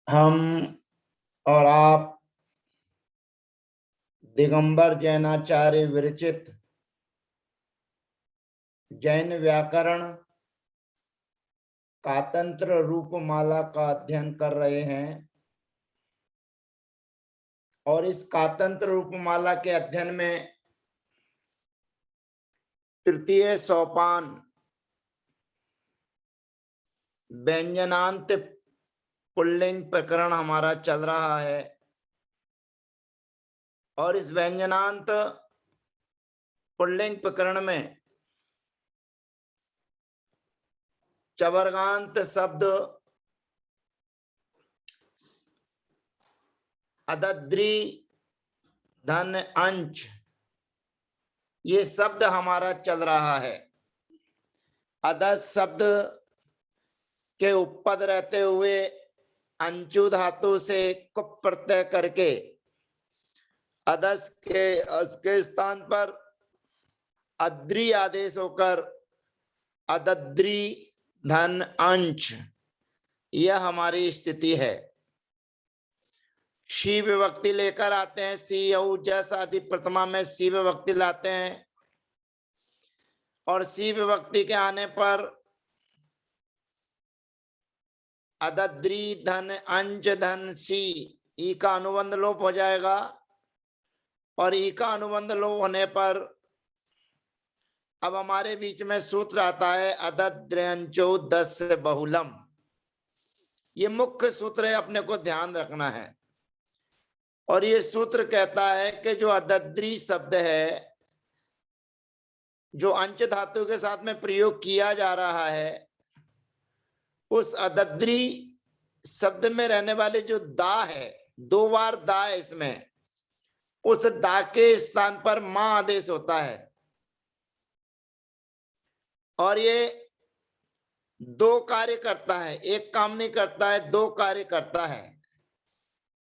हम और आप दिगंबर जैनाचार्य विरचित जैन व्याकरण कातंत्र रूपमाला का अध्ययन कर रहे हैं और इस कातंत्र रूपमाला के अध्ययन में तृतीय सोपान व्यंजनांत पुल्लिंग प्रकरण हमारा चल रहा है और इस व्यंजनांत पुल्लिंग प्रकरण में चवर्गांत शब्द अदद्री धन अंश ये शब्द हमारा चल रहा है। अदस शब्द के उपपद रहते हुए अंचु धातु से कुप प्रत्यय करके अदस के स्थान पर अद्री आदेश होकर अदद्री धन अंश यह हमारी स्थिति है। शी विभक्ति लेकर आते हैं, सी यऊ जस आदि प्रथमा में सी विभक्ति लाते हैं और सी विभक्ति के आने पर अदद्री धन अंश धन सी ई का अनुबंध लोप हो जाएगा और ई का अनुबंध लोप होने पर अब हमारे बीच में सूत्र आता है अदद्रंचो दस बहुलम। ये मुख्य सूत्र है, अपने को ध्यान रखना है। और ये सूत्र कहता है कि जो अदद्री शब्द है जो अंश धातु के साथ में प्रयोग किया जा रहा है उस अदद्री शब्द में रहने वाले जो दा है, दो बार दा है इसमें, उस दा के स्थान पर मां आदेश होता है और ये दो कार्य करता है, एक काम नहीं करता है, दो कार्य करता है।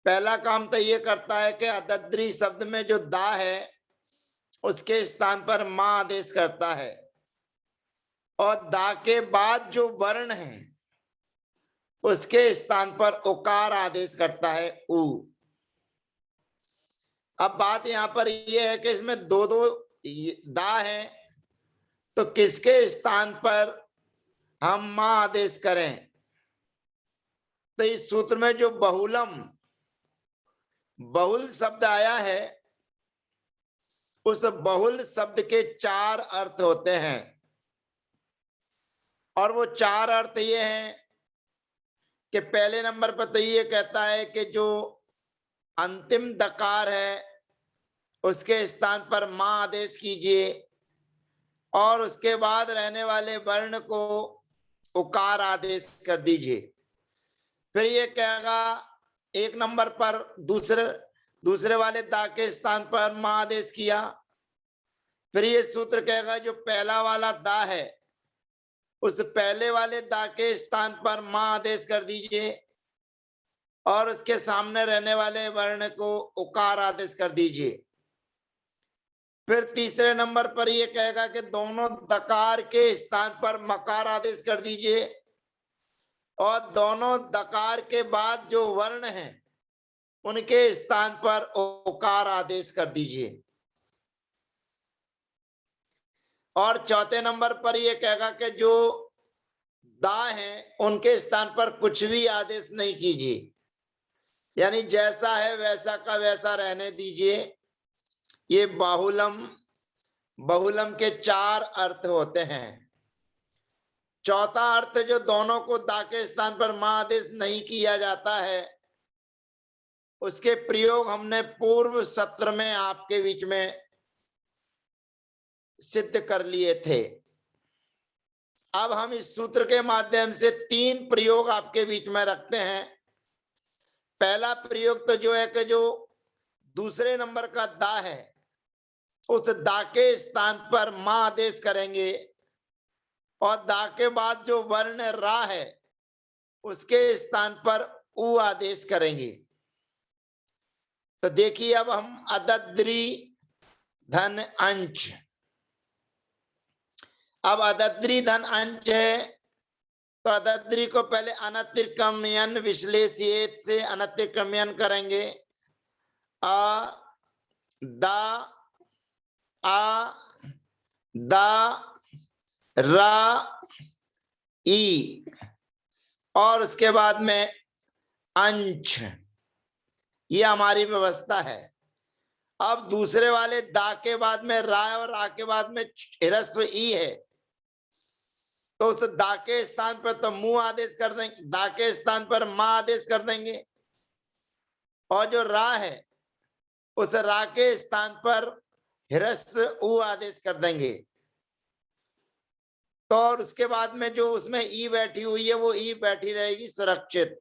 पहला काम तो ये करता है कि अदद्री शब्द में जो दा है उसके स्थान पर मां आदेश करता है और दा के बाद जो वर्ण है उसके स्थान पर उकार आदेश करता है उ। अब बात यहां पर यह है कि इसमें दो दो दा है तो किसके स्थान पर हम मां आदेश करें। तो इस सूत्र में जो बहुलम बहुल शब्द आया है उस बहुल शब्द के चार अर्थ होते हैं और वो चार अर्थ ये हैं कि पहले नंबर पर तो ये कहता है कि जो अंतिम दकार है उसके स्थान पर मां आदेश कीजिए और उसके बाद रहने वाले वर्ण को उकार आदेश कर दीजिए। फिर ये कहेगा एक नंबर पर दूसरे वाले दा के स्थान पर मां आदेश किया। फिर ये सूत्र कहेगा जो पहला वाला दा है उस पहले वाले दा के स्थान पर मां आदेश कर दीजिए और उसके सामने रहने वाले वर्ण को उकार आदेश कर दीजिए। फिर तीसरे नंबर पर यह कहेगा कि दोनों दकार के स्थान पर मकार आदेश कर दीजिए और दोनों दकार के बाद जो वर्ण है उनके स्थान पर उकार आदेश कर दीजिए। और चौथे नंबर पर यह कहेगा कि जो दा है उनके स्थान पर कुछ भी आदेश नहीं कीजिए, यानी जैसा है वैसा का वैसा रहने दीजिए। ये बहुलम के चार अर्थ होते हैं। चौथा अर्थ जो दोनों को दा के स्थान पर मां आदेश नहीं किया जाता है उसके प्रयोग हमने पूर्व सत्र में आपके बीच में सिद्ध कर लिए थे। अब हम इस सूत्र के माध्यम से तीन प्रयोग आपके बीच में रखते हैं। पहला प्रयोग तो जो है कि जो दूसरे नंबर का दा है उस दा के स्थान पर मां आदेश करेंगे और दा के बाद जो वर्ण रा है उसके स्थान पर उ आदेश करेंगे। तो देखिए अब हम अदद्री धन अंश, अब अदद्री धन अंश है तो अदद्री को पहले अनतिक्रम्यन विश्लेषित से अनतिक्रम्यन करेंगे। अ दा आ दा रा ई और उसके बाद में अंश। ये हमारी व्यवस्था है। अब दूसरे वाले दा के बाद में रा और रा के बाद में ह्रस्व ई है, तो उस दा के स्थान पर तो मुंह आदेश कर देंगे, दा के स्थान पर मां आदेश कर देंगे, और जो रा है उस रा के स्थान पर ह्रस्व उ आदेश कर देंगे। तो और उसके बाद में जो उसमें ई बैठी हुई है वो ई बैठी रहेगी सुरक्षित।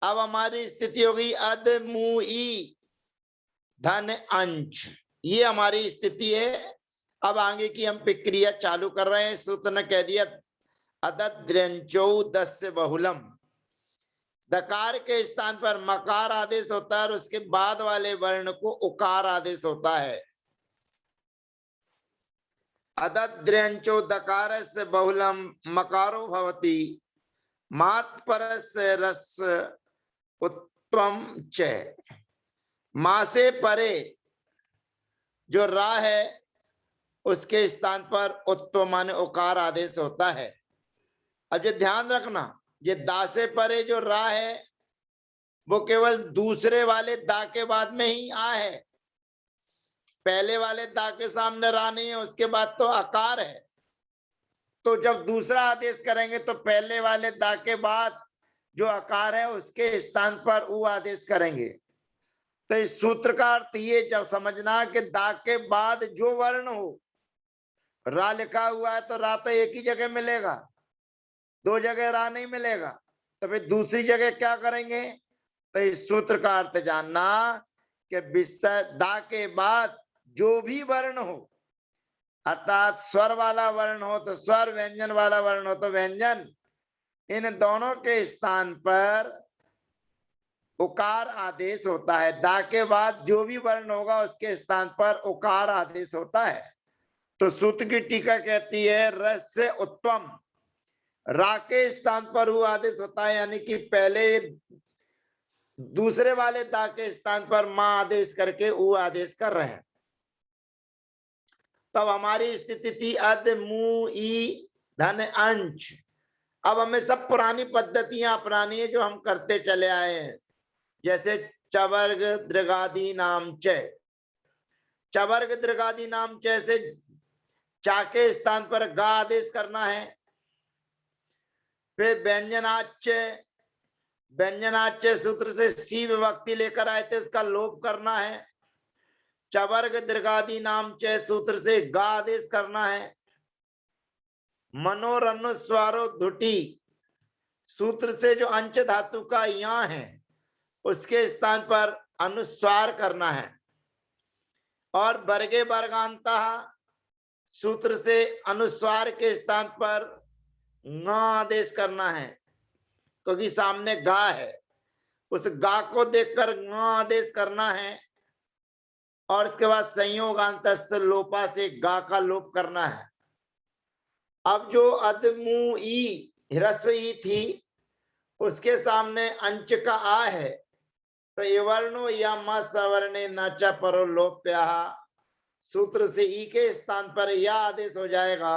अब हमारी स्थिति होगी अद मु ई धन अंश। ये हमारी स्थिति है। अब आगे की हम प्रक्रिया चालू कर रहे हैं। सूत्र ने कह दिया अदद्र्यंचौ दस्य बहुलम। दकार के स्थान पर मकार आदेश होता है और उसके बाद वाले वर्ण को उकार आदेश होता है। अदद्र्यंचो दकारस्य बहुलम मकारो भवति मात्परस्य रस उत्तम च। मां से परे जो रा है उसके स्थान पर उत्तम माने उकार आदेश होता है। अब ये ध्यान रखना, ये दा से परे जो रा है वो केवल दूसरे वाले दा के बाद में ही आ है। पहले वाले दा के सामने रा नहीं है, उसके बाद तो आकार है। तो जब दूसरा आदेश करेंगे तो पहले वाले दा के बाद जो आकार है उसके स्थान पर उ आदेश करेंगे। तो इस सूत्र का अर्थ ये जब समझना कि दा के बाद जो वर्ण हो, रा लिखा हुआ है तो रा तो एक ही जगह मिलेगा, दो जगह रा नहीं मिलेगा। तो फिर दूसरी जगह क्या करेंगे? तो इस सूत्र का अर्थ जानना कि विषय दा के बाद जो भी वर्ण हो, अर्थात स्वर वाला वर्ण हो तो स्वर, व्यंजन वाला वर्ण हो तो व्यंजन, इन दोनों के स्थान पर उकार आदेश होता है। दा के बाद जो भी वर्ण होगा उसके स्थान पर उकार आदेश होता है। तो सूत्र की टीका कहती है रस से उत्तम, रा के स्थान पर उ आदेश होता है, यानी कि पहले दूसरे वाले दा के स्थान पर मां आदेश करके उ आदेश कर रहे हैं। तब हमारी स्थिति थी अद मु ई धन अंश। अब हमें सब पुरानी पद्धतियां अपनानी है जो हम करते चले आए हैं, जैसे चवर्ग दृगादि नाम च। चवर्ग दृगादि नाम च से चा के स्थान पर गा आदेश करना है। फिर व्यंजनाच्य, व्यंजनाच्य सूत्र से सी विभक्ति लेकर आए थे, उसका लोप करना है। चवर्ग दृगादि नाम च सूत्र से गा आदेश करना है। मनोरनुस्वारो धुटी सूत्र से जो अंश धातु का यहाँ है उसके स्थान पर अनुस्वार करना है। और वर्गे वर्गांता सूत्र से अनुस्वार के स्थान पर ङ आदेश करना है, क्योंकि सामने गा है, उस गा को देखकर ङ आदेश करना है। और इसके बाद संयोगांत लोपा से गा का लोप करना है। अब जो अदमु ई ह्रस्व ई थी उसके सामने अंश का आ है, तो ये वर्णो या म सवर्णे नाचा परो लोप्या सूत्र से ई के स्थान पर या आदेश हो जाएगा।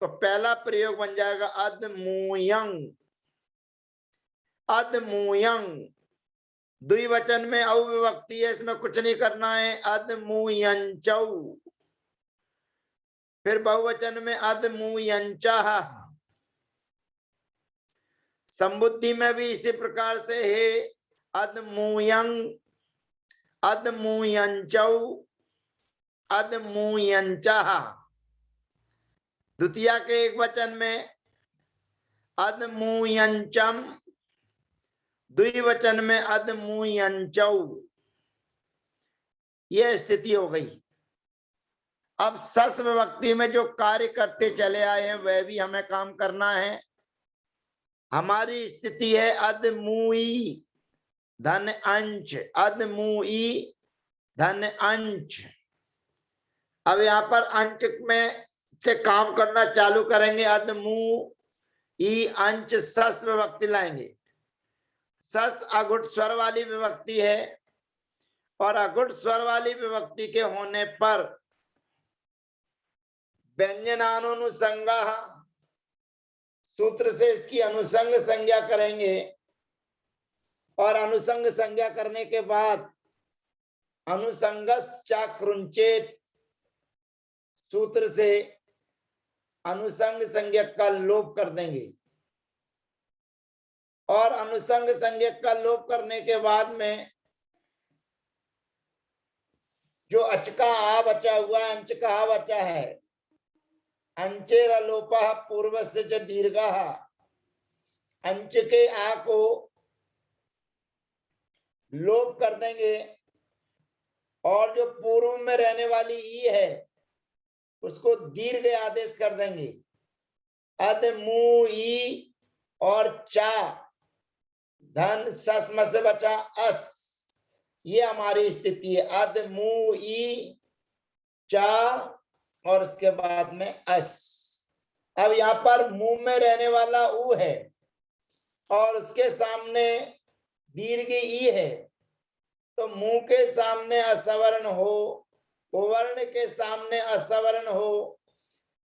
तो पहला प्रयोग बन जाएगा अदमुयंग। अदमुयंग द्विवचन में अविभक्ति है, इसमें कुछ नहीं करना है। अदमुयंचौ। फिर बहुवचन में अदमुयंचः। संबुद्धि में भी इसी प्रकार से है अदमुयंग, अदमुयंचौ, अदमुयंचः। द्वितीया के एक वचन में अदमुयंचम, द्विवचन में अदमुयंचौ। यह स्थिति हो गई। अब सस विभक्ति में जो कार्य करते चले आए हैं वह भी हमें काम करना है। हमारी स्थिति है अदमुई धन अंश, अदमुई धन अंश। अब यहाँ पर अंश में से काम करना चालू करेंगे। अदमु ई अंच सस विभक्ति लाएंगे। सस अगुट स्वर वाली विभक्ति है और अगुट स्वर वाली विभक्ति के होने पर व्यंजनानुसंगा सूत्र से इसकी अनुसंग संज्ञा करेंगे और अनुसंग संज्ञा करने के बाद अनुसंगस चाकृंचेत सूत्र से अनुसंग संज्ञक का लोप कर देंगे और अनुसंग संज्ञक का लोप करने के बाद में जो अच का आ बचा हुआ है, अंच का आ बचा है, अंचेर लोपः पूर्वस्य च दीर्घः, अंच के आ को लोप कर देंगे और जो पूर्व में रहने वाली ई है उसको दीर्घ आदेश कर देंगे। अद मु ई और चा धन सस्म से बचा अस, ये हमारी स्थिति है। अद मु ई चा और उसके बाद में अस। अब यहाँ पर मुंह में रहने वाला ऊ है और उसके सामने दीर्घ ई है, तो मुंह के सामने असवर्ण हो, वर्ण के सामने असवर्ण हो,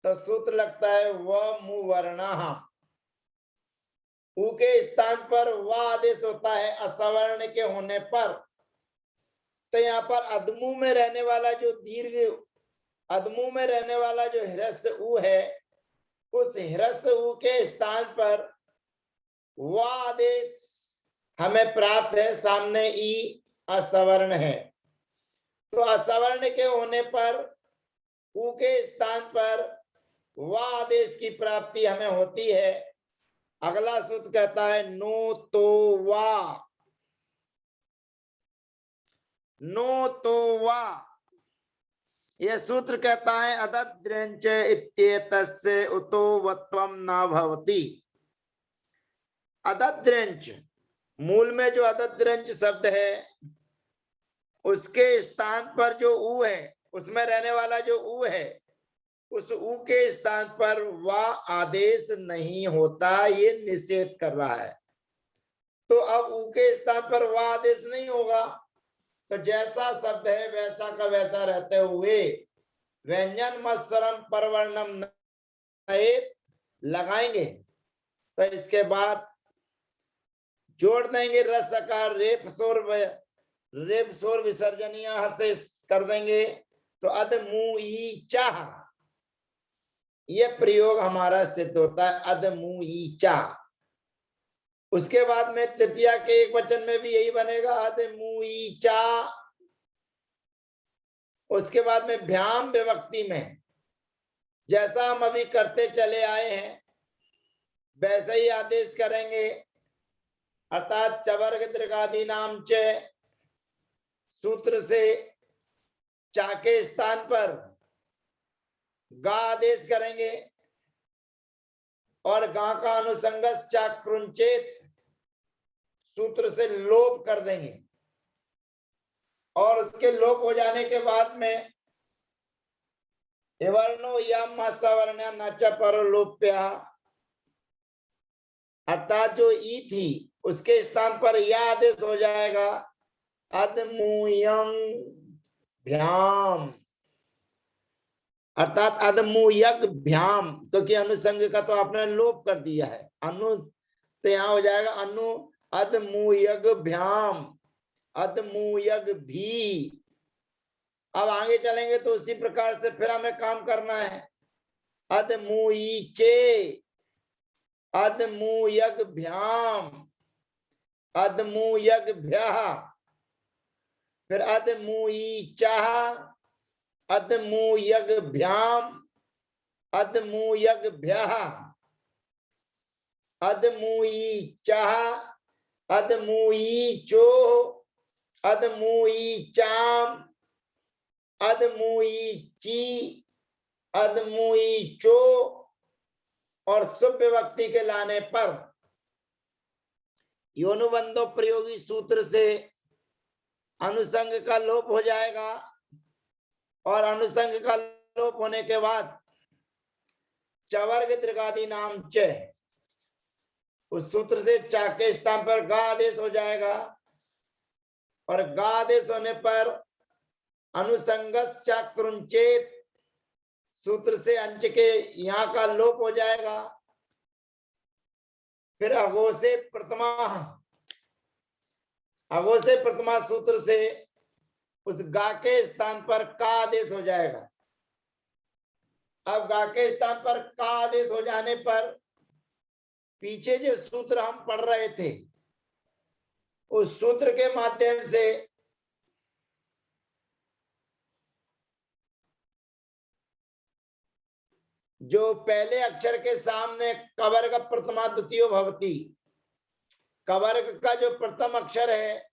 तो सूत्र लगता है व मु वर्णः। ऊ के स्थान पर व आदेश होता है असवर्ण के होने पर। तो यहाँ पर अदमु में रहने वाला जो दीर्घ, अदमु में रहने वाला जो ह्रस्व ऊ है, उस ह्रस्व ऊ के स्थान पर व आदेश हमें प्राप्त है, सामने ई असवर्ण है। तो असवर्ण के होने पर ऊ के स्थान पर व आदेश की प्राप्ति हमें होती है। अगला सूत्र कहता है नो तो वा, नो तो वा। यह सूत्र कहता है अदद्र्यंच इत्येतस्य उतो वत्वम न भवति। अदद्र्यंच, मूल में जो अदद्र्यंच शब्द है उसके स्थान पर जो ऊ है, उसमें रहने वाला जो ऊ है, उस ऊ के स्थान पर वा आदेश नहीं होता, ये निषेध कर रहा है। तो अब ऊ के स्थान पर वा आदेश नहीं होगा, तो जैसा शब्द है वैसा का वैसा रहते हुए व्यंजन मत्सरम परवर्णम लगाएंगे। तो इसके बाद जोड़ देंगे रसकार रेप शोर विसर्जनीय से कर देंगे, तो अद मु ई चाह, ये प्रयोग हमारा सिद्ध होता है अद मु ई चाह। उसके बाद में तृतीया के एक वचन में भी यही बनेगा अद मु ई चाह। उसके बाद में भ्याम विभक्ति में जैसा हम अभी करते चले आए हैं वैसे ही आदेश करेंगे, अर्थात चवर्ग दृगादि नाम च सूत्र से चा के स्थान पर गा आदेश करेंगे और गा का अनुसंगस चा कृंचेत सूत्र से लोप कर देंगे और उसके लोप हो जाने के बाद में वर्णो यम सवर्ण नच परलोप्या, अर्थात जो ई थी उसके स्थान पर यह आदेश हो जाएगा अदमुयं भ्याम, अर्थात अदमुयग भ्याम, क्योंकि अनुसंग का तो आपने लोप कर दिया है। अनु तो यहाँ हो जाएगा अनु अदमुयग भ्याम, अदमुयग भी। अब आगे चलेंगे तो उसी प्रकार से फिर हमें काम करना है। अदमुईचे, अदमुयग भ्याम, अदमुयग भ्यः, फिर अदमुई चाह, अदमुयग भ्याम, अदमुयग भ्यः, अदमुई चाह, अदमुई चो, अदमुई चाम, अदमुई ची, अदमुई चो और शुभ विभक्ति के लाने पर योनुबंधो प्रयोगी सूत्र से अनुसंग का लोप हो जाएगा और अनुसंग का लोप होने के बाद चवर्ग दृगादि नाम च उस सूत्र से चा के स्थान पर गा आदेश हो जाएगा, और गा आदेश होने पर अनुसंगस चा कृंचेत, सूत्र से अंच के यहाँ का लोप हो जाएगा। फिर अगो से प्रथमा सूत्र से उस गा के स्थान पर का आदेश हो जाएगा। अब गा के स्थान पर का आदेश हो जाने पर पीछे जो सूत्र हम पढ़ रहे थे, उस सूत्र के माध्यम से जो पहले अक्षर के सामने कवर्ग प्रथमा द्वितीय भवती, कवर्ग का जो प्रथम अक्षर है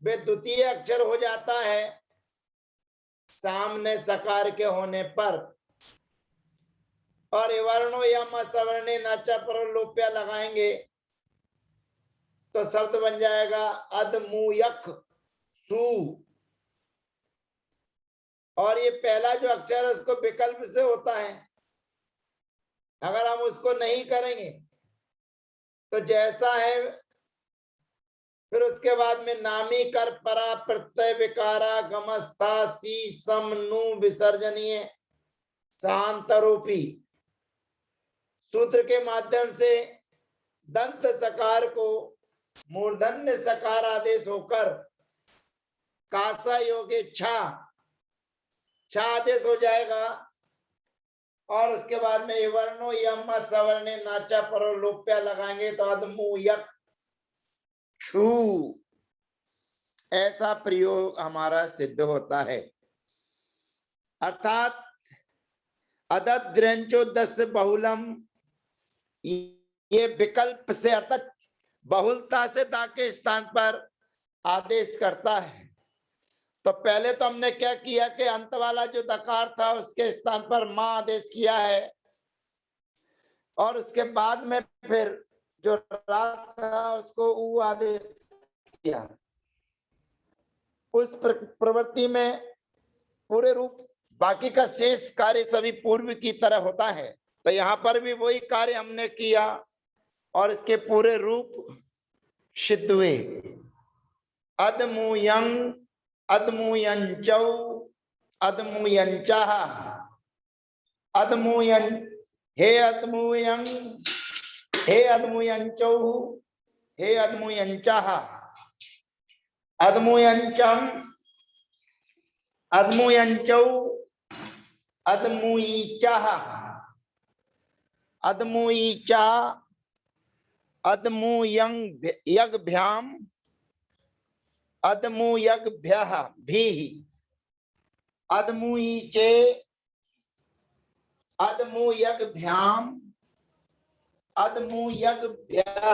वे द्वितीय अक्षर हो जाता है सामने सकार के होने पर, और वर्णो यम सवर्णे नाचा पर लोप्या लगाएंगे तो शब्द बन जाएगा अदमुयक सु। और ये पहला जो अक्षर है उसको विकल्प से होता है, अगर हम उसको नहीं करेंगे तो जैसा है, फिर उसके बाद में नामी कर परा प्रत्यय विकारा गमस्था सी सम नु विसर्जनीय शांतरूपी, सूत्र के माध्यम से दंत सकार को मूर्धन्य सकार आदेश होकर कासा योगे छा आदेश हो जाएगा, और उसके बाद में वर्णो यम सवर्णे नाचा पर लोप्या लगाएंगे तो अदमु यक छू, ऐसा प्रयोग हमारा सिद्ध होता है। अर्थात अदद्रंचो दस बहुलम, ये विकल्प से अर्थात बहुलता से दा के स्थान पर आदेश करता है। तो पहले तो हमने क्या किया कि अंत वाला जो दकार था उसके स्थान पर मां आदेश किया है, और उसके बाद में फिर जो रात था उसको ऊ आदेश किया। उस प्रवृत्ति में पूरे रूप बाकी का शेष कार्य सभी पूर्व की तरह होता है, तो यहाँ पर भी वही कार्य हमने किया और इसके पूरे रूप सिद्ध हुए। अदमुयं अदमुयंचौ अदमुयंचः अदमुयं हे अदमुयं हे अदमुयंचौ हे अदमुयंचः अदमुयंचम अदमुयंचौ अदमुयीचः अदमुयीचा अदमुयं यज्ञभ्याम अदमुयज्ञभ्यः भीः अदमुयीचे अदमुयज्ञभ्याम अदमुयज्ञभ्यः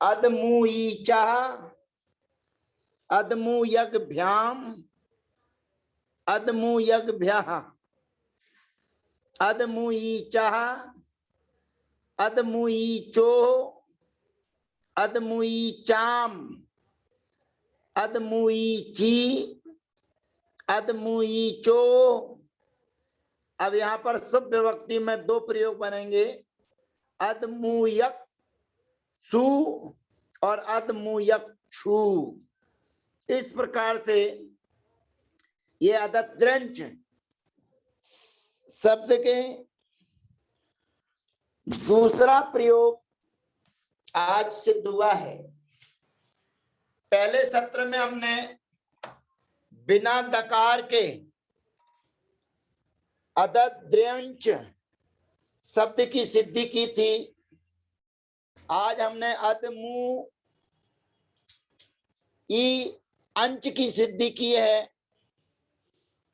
अदमुयीचः अदमुयज्ञभ्याम अदमुयज्ञभ्यः अदमुयीचः अदमुयीचो अदमुयीचाम अदमुयीची अदमुयीचो। अब यहाँ पर शुभ विभक्ति में दो प्रयोग बनेंगे, अदमुयक सु और अदमुयक छु। इस प्रकार से ये अदद्रंच शब्द के दूसरा प्रयोग आज सिद्ध हुआ है। पहले सत्र में हमने बिना दकार के अदद्रंच शब्द की सिद्धि की थी। आज हमने अदमु ई अंच की सिद्धि की है।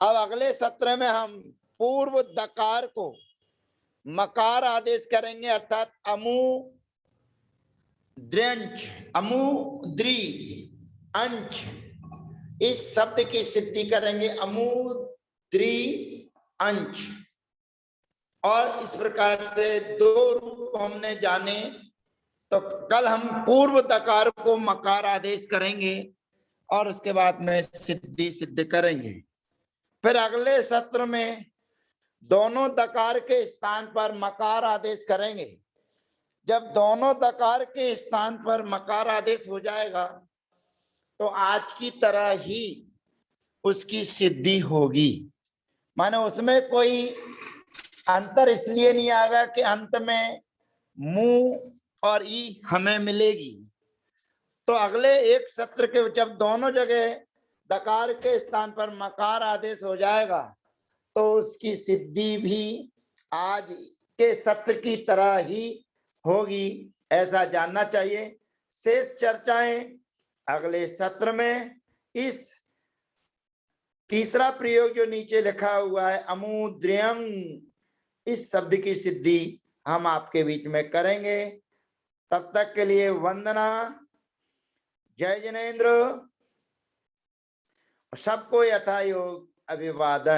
अब अगले सत्र में हम पूर्व दकार को मकार आदेश करेंगे, अर्थात अमु द्रंच अमुद्री अंच, इस शब्द की सिद्धि करेंगे, अमुद्री अंच। और इस प्रकार से दो रूप हमने जाने। तो कल हम पूर्व दकार को मकार आदेश करेंगे और उसके बाद में सिद्धि सिद्ध करेंगे। फिर अगले सत्र में दोनों दकार के स्थान पर मकार आदेश करेंगे। जब दोनों दकार के स्थान पर मकार आदेश हो जाएगा तो आज की तरह ही उसकी सिद्धि होगी। माने उसमें कोई अंतर इसलिए नहीं आएगा कि अंत में मुंह और ई हमें मिलेगी। तो अगले एक सत्र के जब दोनों जगह दकार के स्थान पर मकार आदेश हो जाएगा तो उसकी सिद्धि भी आज के सत्र की तरह ही होगी, ऐसा जानना चाहिए। शेष चर्चाएं अगले सत्र में। इस तीसरा प्रयोग जो नीचे लिखा हुआ है अमुद्र्यं, इस शब्द की सिद्धि हम आपके बीच में करेंगे। तब तक के लिए वंदना, जय जिनेन्द्र, सबको यथा योग अभिवादन।